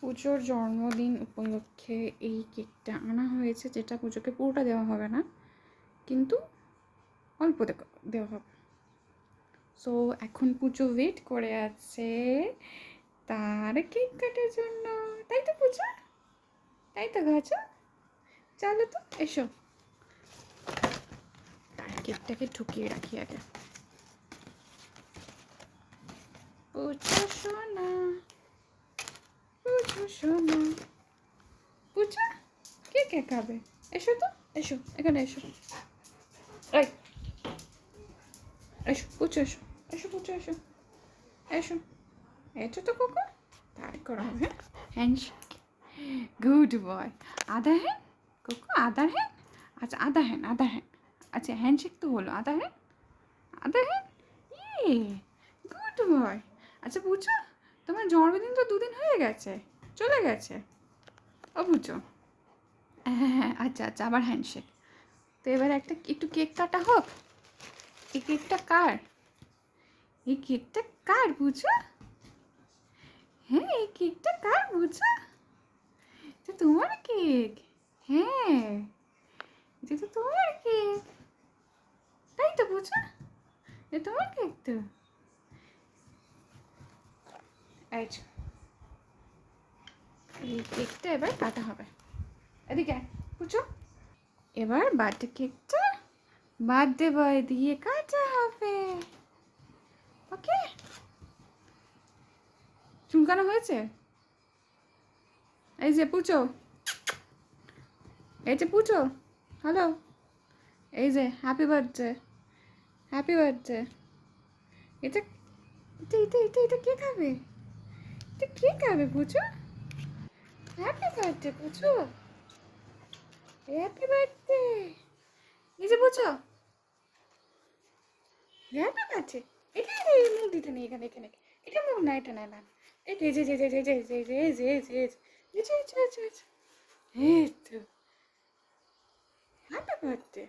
পুজোর জন্মদিন উপলক্ষে এই কেকটা আনা হয়েছে, যেটা পুজোকে পুরোটা দেওয়া হবে না, কিন্তু অল্প দেওয়া হবে। সো এখন পুজো ওয়েট করে আছে তার কেক কাটার জন্য, তাই তো পুজো? তাই তো গাছা? চলো তো, এসো তার কেকটাকে ঢুকিয়ে রাখি আগে। পুজো সোনা, পুজো সোনা, পুজো কে কে খাবে? এসো তো, এসো এখানে এসো, এই এসো পুজো, এসো এসো পুজো, এসো এসো, এসো তো কোকো, তাই করা হবে। Handshake, good boy. আধা হ্যান্ড কোকো, আধা হ্যান্ড, আচ্ছা আধা হ্যান্ড, আধা হ্যান্ড, আচ্ছা হ্যান্ডশেক তো হলো, আধা হ্যান্ড, আধা হ্যান্ড, ইয়ে গুড বয়। আচ্ছা পুজো, তোমার জন্মদিন তো 2 দিন হয়ে গেছে, চলে গেছে। ও পুজো, হ্যাঁ হ্যাঁ, আচ্ছা আচ্ছা, আবার হ্যান্ডশেক। তো এবার একটু কেক কাটা হোক। এই কেকটা কার? এই কেকটা কার বুঝো? হ্যাঁ, এই কেকটা কার বুঝো? এটা তোমার কেক। হ্যাঁ, এটা তো তোমার কেক, তাই তো বুঝো? এটা তোমার কেক তো। এই যে, এই কেকটা এবার কাটা হবে। এদিকে বুঝো, এবার বার্থডে কেকটা বার্থডে বয় দিয়ে কাটা হবে। ওকে, চুলকানো হয়েছে? এই যে পুচো, এই যে পুচো, হ্যালো, এই যে হ্যাপি বার্থডে, হ্যাপি বার্থডে। এটা এটা এটা এটা এটা কে খাবে? এটা কে খাবে Pucho? Happy birthday Pucho, happy birthday. এই যে পুচো, হ্যাপি বার্থডে। এটা মুখ দিতে নেই, এখানে এখানে, এটা মুখ না, এটা না না, এটা এই যে যে যে যে যে যে যে যে যে এই যে এই যে এই যে এই তো হ্যাপি বার্থডে।